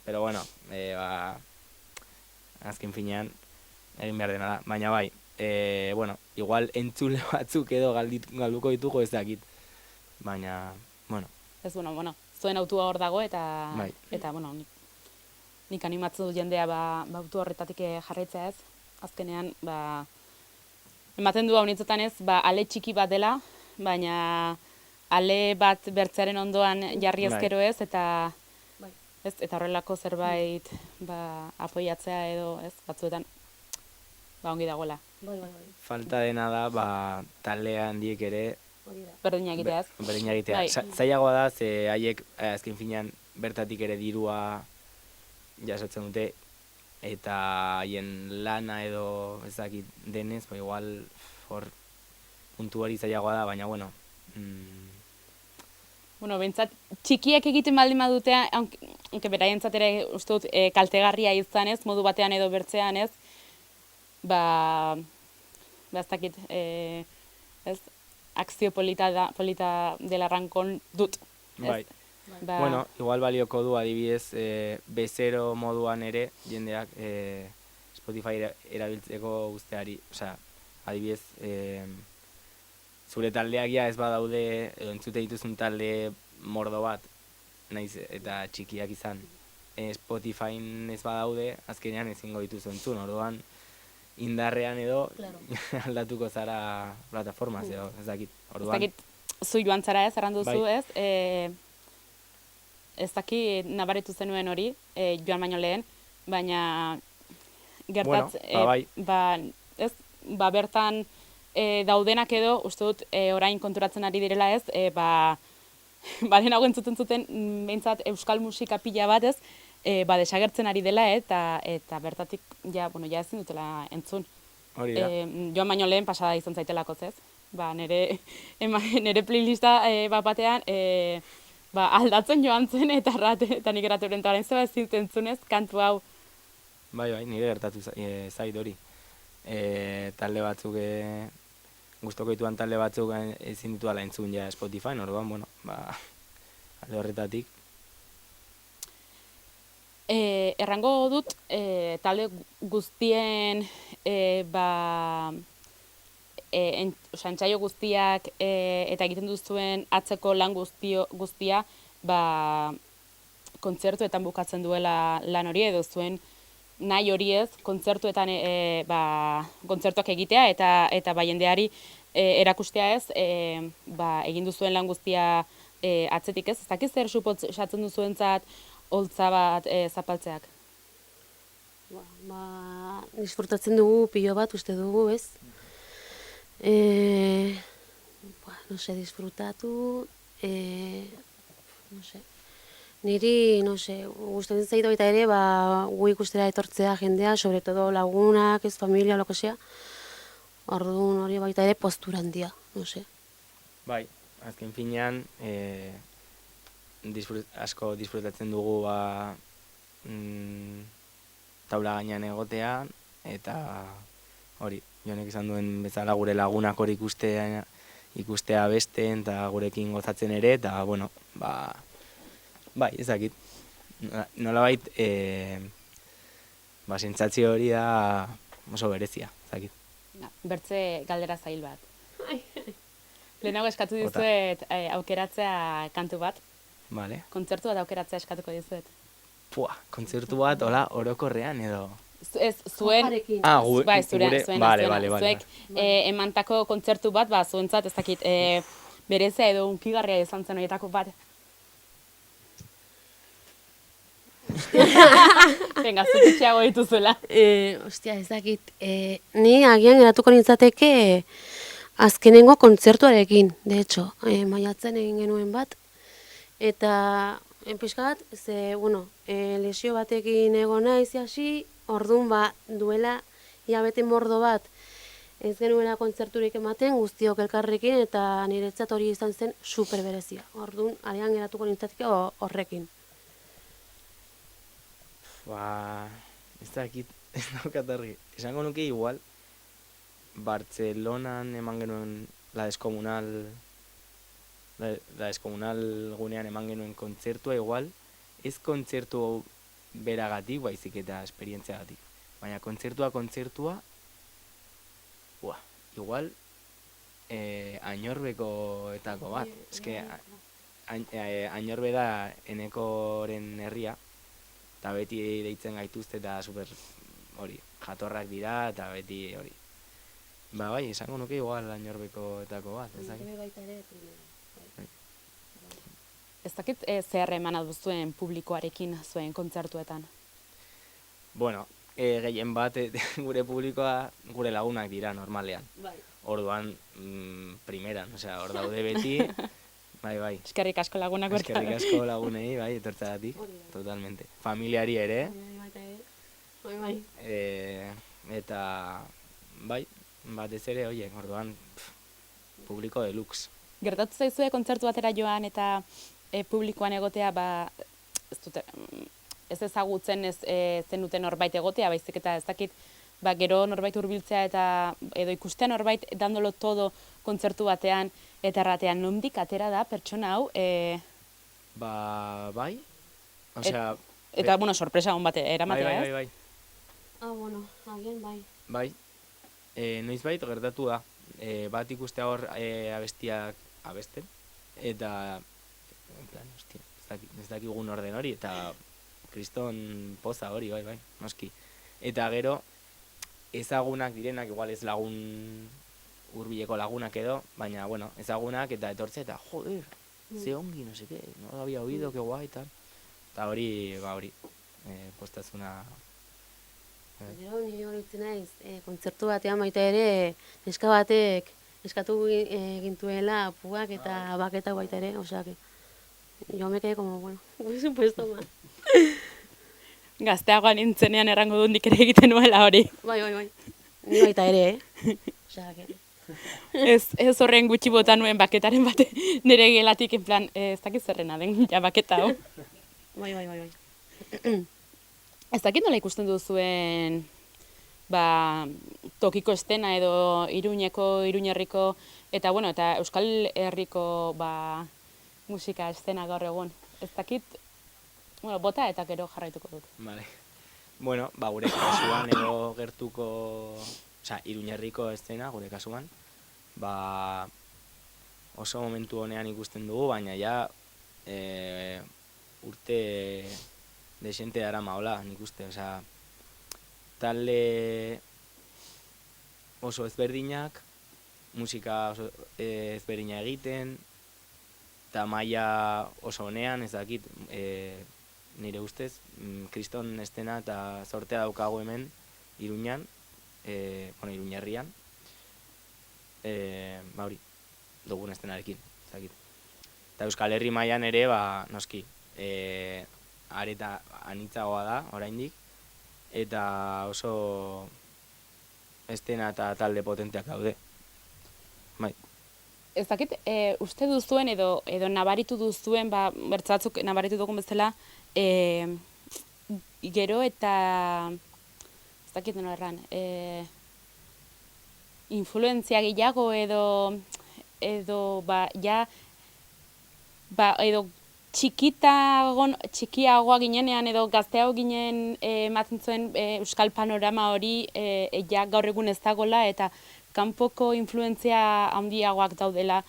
Pero bueno, azken finean, egin behar dena da. Baina bai, bueno, igual entzule batzuk edo galduko ditugu ez dakit. Baina, bueno, Ez, bueno, zuen autua hor dago eta, Bai. bueno, nik animatzu jendea autu horretatik jarraitzea ez. Azkenean, ematen du haunitzetan ez, ale txiki bat dela, baina ale bat bertzearen ondoan jarri Bai. ezkero ez, eta ez, eta horrelako zerbait apoiatzea edo ez, batzuetan ongi dagoela. falta dena da, talde handiek ere Berdina egitea ez. berdina egitea. Bai. Zailagoa da, ze haiek azken finean bertatik ere dirua jasotzen dute, eta haien lana edo ez dakit denez, igual hor puntu hori zailagoa da, baina bueno, Bueno, bentsat, txikiak egiten baldin badutea, aunque beraientzat ere uste dut kaltegarria izan ez, modu batean edo bertzean ez, ez dakit, ez, akzio polita dela rankon dut. Ez? bai. Bueno, igual balioko du adibidez bezero moduan ere jendeak Spotify erabiltzeko guzteari, osea, adibidez zure taldeak ja ez badaude edo entzute dituzun talde mordo bat, naiz eta txikiak izan. Spotifyn ez badaude, azkenean ezingo dituzu entzun, orduan indarrean edo aldatuko zara plataformaz edo, ez dakit. Orduan, Ez dakit, zu joan zara ez, errandu zu Bai. ez, ez dakit nabaritu zenuen hori, joan baino lehen, baina gertatz, bai. ez, bertan daudenak edo, uste dut, orain konturatzen ari direla ez, lehenago entzuten zuten, behintzat euskal musika pila bat ez, desagertzen ari dela eta bertatik, ja ezin dutela entzun. hori da. Joan baino lehen pasada izan zaitelako ez. Nere playlista batean, aldatzen joan zen eta nik eratu horrentaren zeba ezin entzunez kantu hau. Bai, nire gertatu zait hori. Talde batzuk, gustoko dituan talde batzuk ezin dituala entzun ja Spotify, orduan, bueno, alde horretatik. Errango dut, talde guztien, entsaio guztiak eta egiten duzuen atzeko lan guztia, kontzertuetan bukatzen duela lan hori edo zuen nahi hori ez, kontzertuetan kontzertuak egitea eta jendeari erakustea ez, egin duzuen lan guztia atzetik ez. Ez dakiz zer suposatzen duzuentzat holtza bat zapaltzeak? Disfrutatzen dugu pilo bat, uste dugu, ez? Disfrutatu, niri, gustatzen zait baita ere, gu ikustera etortzea jendea, sobre todo lagunak, ez familia, lo que sea. Orduan hori baita ere postura handia, Bai, azken finean, asko disfrutatzen dugu taula gainean egotea, eta hori, jonek izan duen bezala gure lagunak hori ikustea besteen eta gurekin gozatzen ere, eta bueno, bai, ezakit. Nolabait, sentsazio hori da oso berezia, ezakit. Bertze galdera zail bat. Lehenago eskatu dizuet aukeratzea kantu bat. Vale. Kontzertu bat aukeratzea eskatuko dizuet. Kontzertu bat, hola, orokorrean edo? Ez, zuen... Zuek emantako kontzertu bat, zuentzat, ez dakit, berezea edo unkigarria izan zen horietako bat. Venga, zutitxeago dituzuela. Ostia, ez dakit, ni agian geratuko nintzateke azkenengo kontzertuarekin, de hecho, maiatzen egin genuen bat, eta pixka bat, lesio batekin egon naiz hasi, orduan duela hilabete mordo bat ez genuela kontzerturik ematen guztiok elkarrekin eta niretzat hori izan zen super berezia. Orduan, agian geratuko nintzateke horrekin. ez dakit, ez daukat argi. Esango nuke igual, Bartzelonan eman genuen La Descomunal gunean eman genuen kontzertua igual, ez kontzertu beragatik, baizik eta esperientziagatik. Baina kontzertua, igual, Añorbeko-etako bat. Eske, Añorbe da Enekoren herria, eta beti deitzen gaituzte eta super, hori, jatorrak dira, eta beti hori. Ba bai, esango nuke igual Añorbeko-etako bat, ezakit. Ez dakit zer emana duzuen publikoarekin zuen kontzertuetan. Bueno, gehien bat gure publikoa gure lagunak dira normalean. Bai. Orduan, primeran, osea, hor daude beti, bai. Eskerrik asko lagunak bertan. Eskerrik asko lagunei, bai, etortzagatik, totalmente. Familiari ere, Bai. eta, bai, batez ere, oiek, orduan, publiko deluxe. Gertatu zaizue kontzertu batera joan eta publikoan egotea, ez ezagutzen ez zenuten norbait egotea, baizik eta ez dakit, gero norbait hurbiltzea eta edo ikustea norbait dandolo todo kontzertu batean eta erratean nondik atera da pertsona hau. Bai, osea... Eta, sorpresa hon bate eramatea, ez? Bai. Bueno, agian bai. Bai, noizbait gertatu da. Bat ikustea hor abestiak abesten, eta, en plan, hostia, ez dakigun orden hori, eta kriston poza hori, bai, noski. Eta gero, ezagunak direnak, igual ez lagun hurbileko lagunak edo, baina, bueno, ezagunak eta etortze, eta joder, ze ongi, no seke, no lo había oído, que guai, tal. Eta hori, postazuna... Gero, nire horitzen naiz, kontzertu batean baita ere, neska batek eskatu gintuela puak eta baketak baita ere, osea que yo me quedé como, bueno, por supuesto, ma. Gazteagoan nintzenean errango dut nik ere egiten nuela hori. Bai. Ni baita ere, osea que... Ez horren gutxi bota nuen baketaren bate nire gelatik, en plan, ez dakit zerrena den, ja baketa hau. Bai. Ez dakit nola ikusten duzuen tokiko estena edo Iruñerriko eta Euskal Herriko musika estena gaur egun. Ez dakit, bota eta gero jarraituko dut. Vale. Bueno, gure kasuan edo gertuko, Iruñerriko estena, gure kasuan, oso momentu honean ikusten dugu, baina ja urte desente dara maola, nik uste, talde oso ezberdinak, musika oso ezberdina egiten, eta maila oso honean, ez dakit, nire ustez, kriston estena eta sortea daukagu hemen, Iruñan, Iruñerrian, hori, dugun estenarekin, ez dakit. Eta Euskal Herri mailan ere, noski, areta anitzagoa da, oraindik, eta oso estena eta talde potenteak daude. Bai. Ez dakit, uste duzuen edo nabaritu duzuen, bertzatzuk nabaritu dugun bezala, gero eta, ez dakit nola erran, influentzia gehiago edo txikiagoa ginenean edo gazteago ginen ematen zuen euskal panorama hori gaur egun ez dagoela eta kanpoko influentzia handiagoak daudela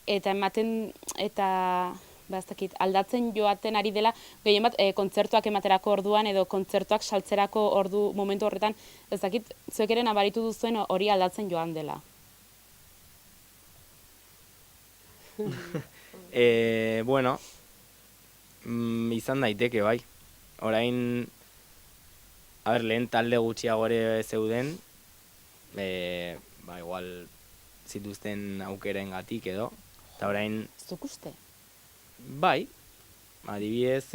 eta ematen eta aldatzen joaten ari dela gehien bat kontzertuak ematerako orduan edo kontzertuak saltzerako ordu momentu horretan ez dakit zuek ere nabaritu duzuen hori aldatzen joan dela. Bueno, izan daiteke, bai. Orain, lehen talde gutxiago ere zeuden, igual zituzten aukeren gatik edo, eta orain... Zuk uste? Bai, adibidez,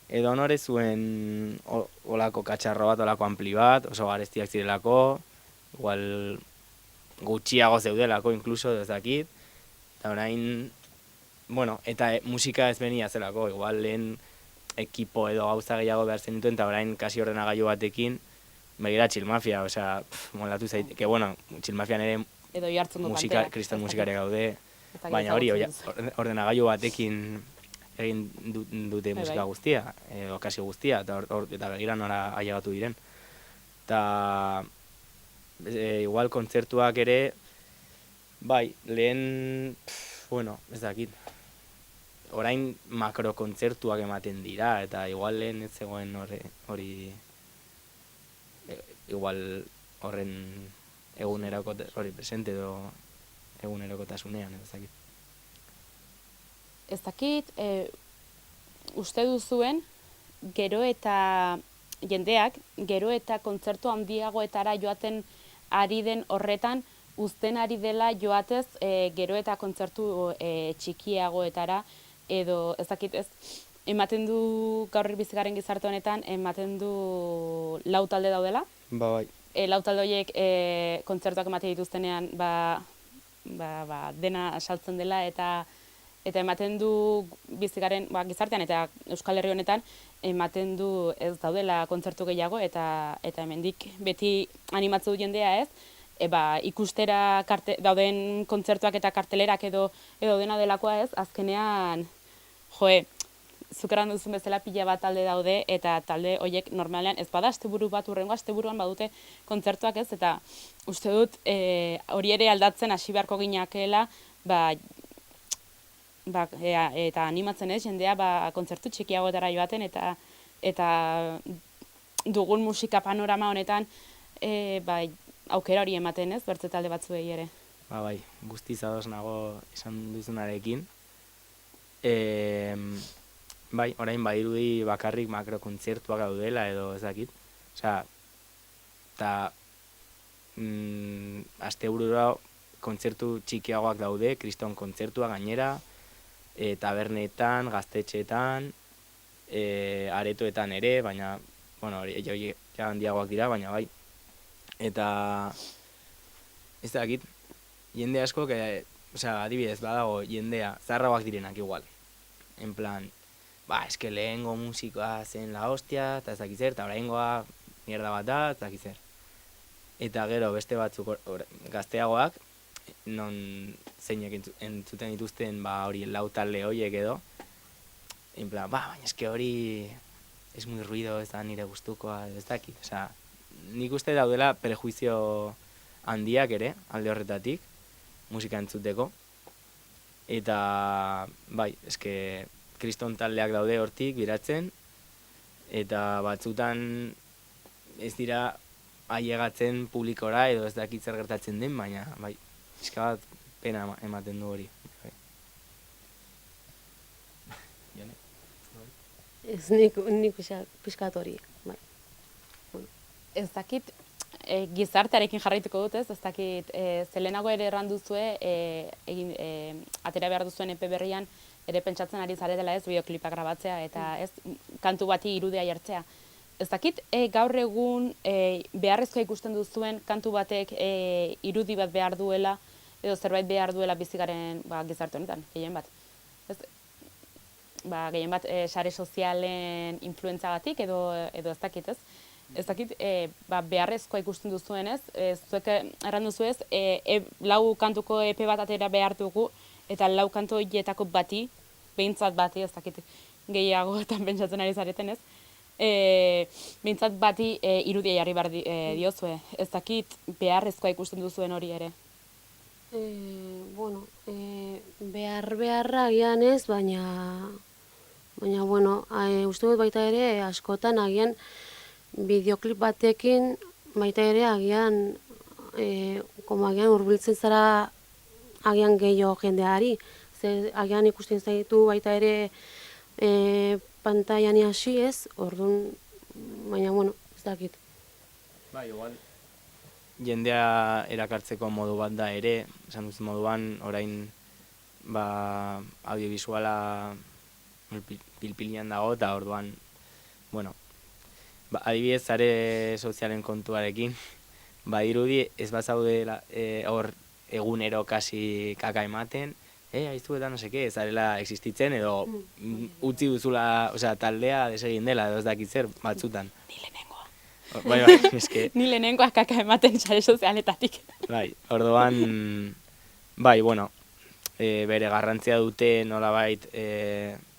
edo honore zuen olako katxarro bat, olako ampli bat, oso garestiak zirelako, igual gutxiago zeudelako, inkluso, ez dakit, eta orain, bueno, eta musika ezberdina zelako, igual lehen ekipo edo gauza gehiago behar zen dituen, eta orain kasi ordenagailu batekin, begira Txilmafia, osea, molatu zait, que bueno, Txilmafian ere Edo jartzen du kanteak. kriston musikariak gaude, Ez dakit baina hori, ezagutzen ordenagailu batekin egin dute Bai, musika bai. guztia, okazio guztia, eta begira nora ailegatu diren. Eta igual kontzertuak ere, bai, lehen, bueno, ez dakit, orain makrokontzertuak ematen dira, eta igual lehen ez zegoen hori, igual horren hori presente edo egunerokotasunean, ez dakit. Ez dakit, uste duzuen, gero eta jendeak, gero eta kontzertu handiagoetara joaten ari den horretan, uzten ari dela joatez gero eta kontzertu txikiagoetara, edo ez dakit ez, ematen du gaur bizi garen gizarte honetan, ematen du 4 talde daudela. Ba, bai. 4 talde horiek kontzertuak ematen dituztenean dena saltzen dela eta ematen du bizi garen gizartean eta Euskal Herri honetan ematen du ez daudela kontzertu gehiago eta hemendik beti animatzen du jendea ez, ikustera dauden kontzertuak eta kartelerak edo dena delakoa ez, azkenean, zuk eran duzun bezala pila bat talde daude, eta talde horiek normalean ez bada asteburu bat, hurrengo asteburuan badute kontzertuak ez, eta uste dut hori ere aldatzen hasi beharko ginakeela, eta animatzen ez, jendea kontzertu txikiagoetara joaten, eta dugun musika panorama honetan aukera hori ematen ez, bertze talde batzuei ere. Ba, bai, guztiz ados nago esan duzunarekin. Bai, orain badirudi bakarrik makrokontzertuak gaudela edo ez dakit. Osea, eta asteburura kontzertu txikiagoak daude, kriston kontzertua gainera, tabernetan, gaztetxeetan, aretoetan ere, baina, bueno, hori handiagoak dira, baina bai. Eta, ez dakit, jende asko, osea, adibidez, badago jendea, zaharragoak direnak igual. En plan, eske lehengo musikoa zen la hostia, eta ez dakit zer, eta oraingoa mierda bat da, ez dakit zer. Eta gero beste batzuk gazteagoak, non zeinek entzuten dituzten hori 4 talde horiek edo, en plan, baina eske hori es muy ruido, ez da nire gustukoa, ez dakit. Osea, nik uste daudela prejuizio handiak ere, alde horretatik, musika entzuteko. Eta, bai, eske kriston taldeak daude hortik biratzen, eta batzutan ez dira ailegatzen publikora edo ez dakit zer gertatzen den, baina, bai, pixka bat pena ematen du hori. Ez nik pixkat hori, bai. Ez dakit, gizartearekin jarraituko dut ez dakit, zelenago ere erranduzue, atera behar duzuen epe berrian, ere pentsatzen ari zaretela ez, bideoklipak grabatzea, eta ez, kantu bati irudia jartzea. Ez dakit, gaur egun beharrezkoa ikusten duzuen kantu batek irudi bat behar duela, edo zerbait behar duela bizigaren gizarte honetan, gehien bat. Gehien bat sare sozialen influentzagatik edo ez dakit ez. Ez dakit, beharrezkoa ikusten duzuenez, zuek erran duzuez, 4 kantuko epe bat atera behar dugu, eta 4 kantu horietako bati, behintzat bati, ez dakit gehiagoetan pentsatzen ari zareten ez, behintzat bati irudia jarri behar diozue. Ez dakit, beharrezkoa ikusten duzuen hori ere. Bueno, beharra agian ez, baina, bueno, uste dut baita ere, askotan agian, bideoklip batekin baita ere agian hurbiltzen zara agian gehiago jendeari. Ze agian ikusten zaitu baita ere pantailan hasi ez, orduan, baina bueno, ez dakit. Bai, igual. Jendea erakartzeko modu bat da ere, esan duzu moduan, orain audiovisuala pilpilian dago, eta orduan, bueno, adibidez, sare sozialen kontuarekin, badirudi ez bazaude hor egunero kasi kaka ematen, haizu eta no seke, zarela existitzen, edo utzi duzula, osea, taldea desegin dela, edo ez dakit zer, batzutan. Ni lehenengoa. Bai, eske, Ni lehenengoa kaka ematen sare sozialetatik. bai, orduan, bai, bueno, bere garrantzia dute nolabait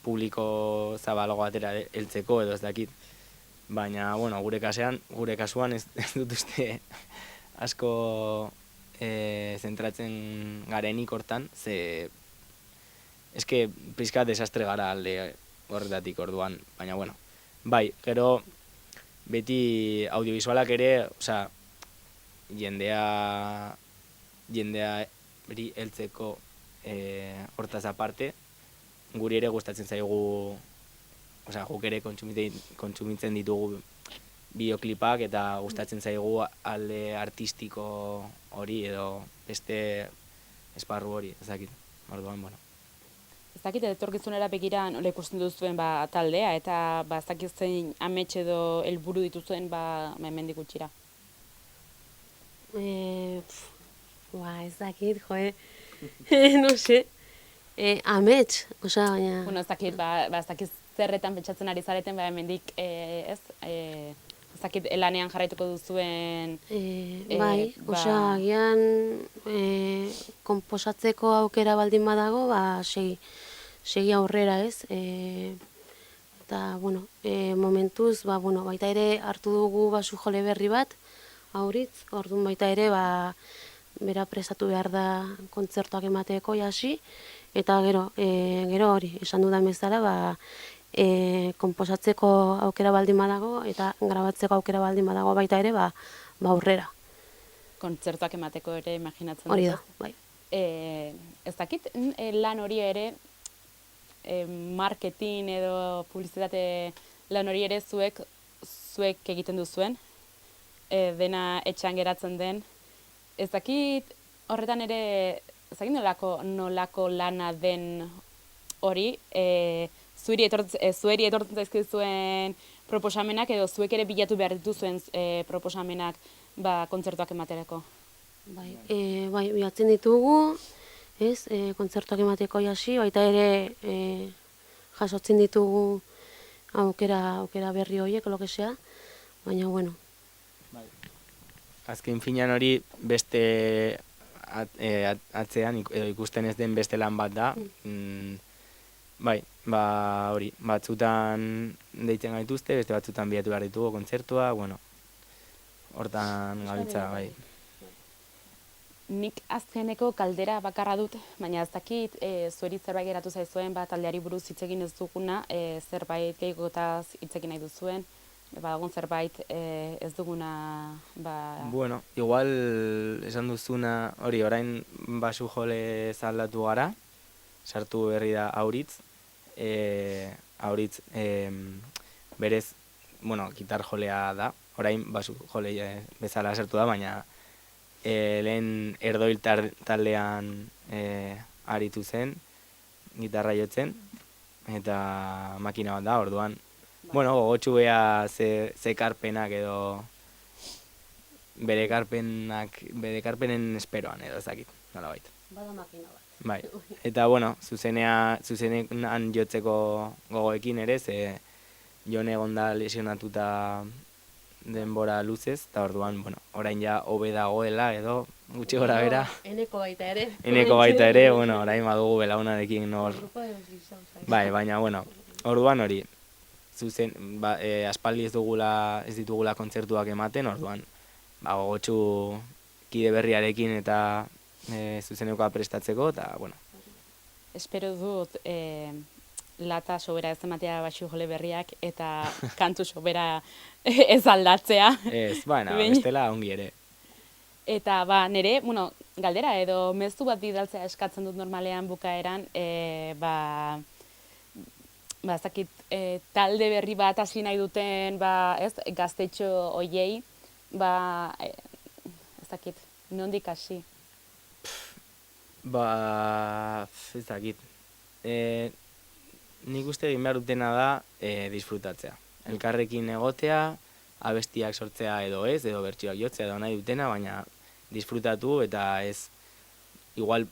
publiko zabalago batera heltzeko edo ez dakit. Baina, bueno, gure kasuan ez dut uste asko zentratzen garenik hortan, ze eske pizka desastre gara alde horretatik orduan, baina bueno. Bai, gero beti audiovisualak ere, osea, jendea heltzeko hortaz aparte, guri ere gustatzen zaigu, osea, guk ere kontsumitzen ditugu bideoklipak eta gustatzen zaigu alde artistiko hori edo beste esparru hori, ez dakit, orduan, bueno. Ez dakit etorkizunera begira nola ikusten duzuen taldea, eta ez dakit zein amets edo helburu dituzuen hemendik gutxira. Ez dakit, no se, amets, osea, baina... Bueno, ez dakit zerretan pentsatzen ari zareten, hemendik, ez dakit lanean jarraituko duzuen... Bai, osea, agian konposatzeko aukera baldin badago, segi aurrera, ez? Eta, bueno, momentuz, baita ere hartu dugu basu jole berri bat, auritz, orduan baita ere, bera prestatu behar da kontzertuak emateko jasi, eta gero hori, esan dudan bezala, konposatzeko aukera baldin badago, eta grabatzeko aukera baldin badago baita ere, aurrera. Kontzertuak emateko ere imaginatzen Hori da, bai. Ez dakit lan hori ere, marketing edo publizitate lan hori ere zuek egiten duzuen, dena etxean geratzen den. Ez dakit horretan ere, ez dakit nolako lana den hori, zueri etortzen zaizkizuen proposamenak edo zuek ere bilatu behar dituzuen proposamenak kontzertuak ematerako. Bai, bilatzen ditugu, ez, kontzertuak emateko jasi, baita ere jasotzen ditugu aukera berri horiek, lokesea, baina, bueno. Azken finean hori beste atzean edo ikusten ez den beste lan bat da. Bai, hori, batzutan deitzen gaituzte, beste batzutan bilatu behar ditugu kontzertua, bueno, hortan gabiltza, bai. Nik azkeneko kaldera bakarra dut, baina ez dakit zueri zerbait geratu zaizuen, taldeari buruz hitz egin ez duguna, zerbait gehiagotaz hitz egin nahi duzuen, badagun zerbait ez duguna... Bueno, igual esan duzuna, hori, orain basu jole zaldatu gara, sartu berri da auritz, auritz berez, bueno, gitar jolea da, orain basu jole bezala sartu da, baina lehen erdoil taldean aritu zen, gitarra jotzen, eta makina bat da, orduan. Bueno, gogotxu beha ze ekarpenak edo bere ekarpenen esperoan edo ezakit, nola baita. Bada makina bat. Bai, eta bueno, zuzenean jotzeko gogoekin ere, ze Jon egon da lesionatuta denbora luzez, eta orduan, bueno, orain ja hobe dagoela edo gutxi gora bera. Eneko baita ere. Eneko baita ere, bueno, orain badugu belaunarekin nor. Bai, baina, bueno, orduan hori, zuzen, aspaldi ez ditugula kontzertuak ematen, orduan, gogotxu kide berriarekin eta zuzenekoa prestatzeko, eta, bueno. Espero dut lata sobera ez ematea basu jole berriak eta kantu sobera ez aldatzea. Ez, baina, bestela ongi ere. Eta, nire, galdera edo mezu bat bidaltzea eskatzen dut normalean bukaeran, ezakit, talde berri bat hasi nahi duten, gaztetxo hoiei, ezakit, nondik hasi? Ezakit. Nik uste egin behar dutena da disfrutatzea. Elkarrekin egotea, abestiak sortzea edo ez, edo bertsioak jotzea edo nahi dutena, baina disfrutatu eta ez, igual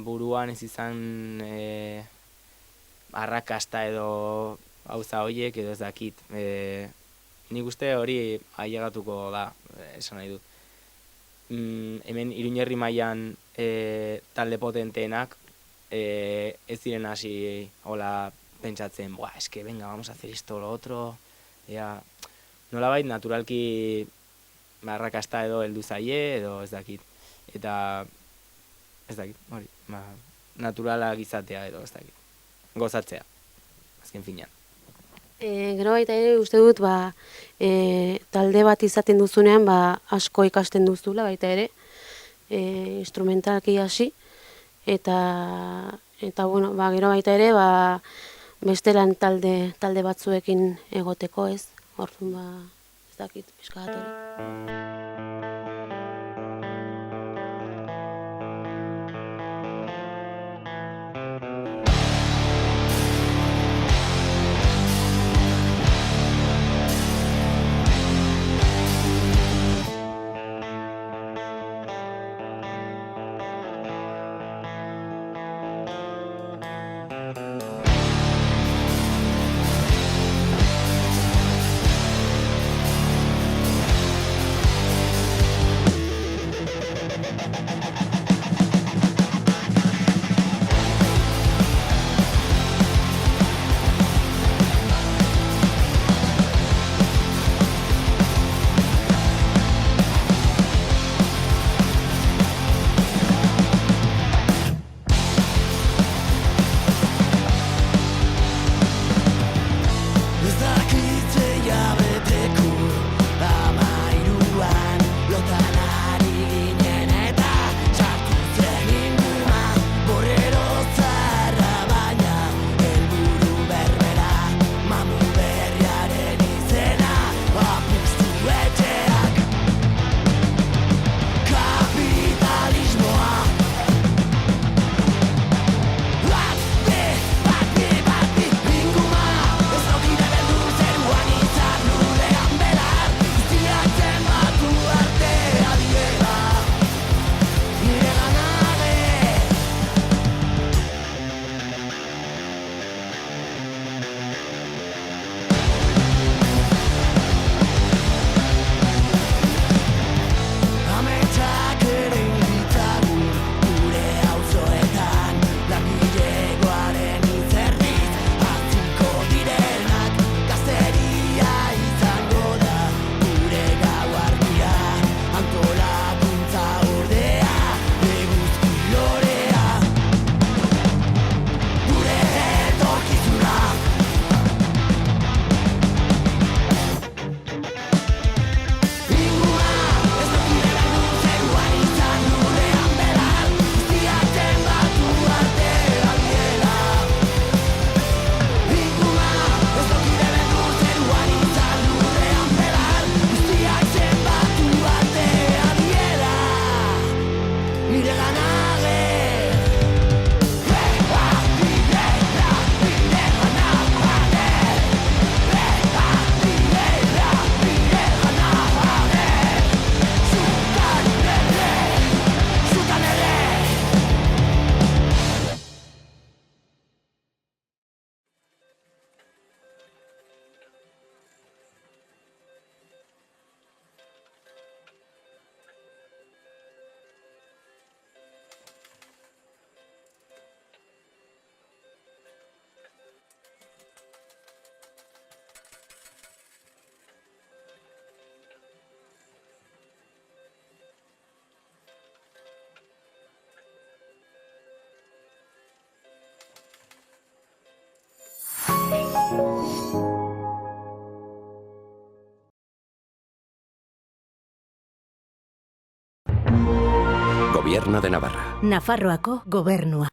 buruan ez izan arrakasta edo gauza horiek edo ez dakit. Nik uste hori ailegatuko da, esan nahi dut. Hemen Iruñerri mailan talde potenteenak ez diren hasi hola pentsatzen, eske, venga, vamos a hacer esto, lo otro, nolabait naturalki arrakasta edo heldu zaie edo ez dakit. Eta ez dakit, hori, naturalak izatea edo ez dakit. Gozatzea, azken finean. Gero baita ere uste dut talde bat izaten duzunean asko ikasten duzula baita ere, instrumentalki hasi, eta bueno, gero baita ere bestelan talde batzuekin egoteko, ez? Orduan ez dakit, pixka bat hori. Gobierno de Navarra. Nafarroako gobernua.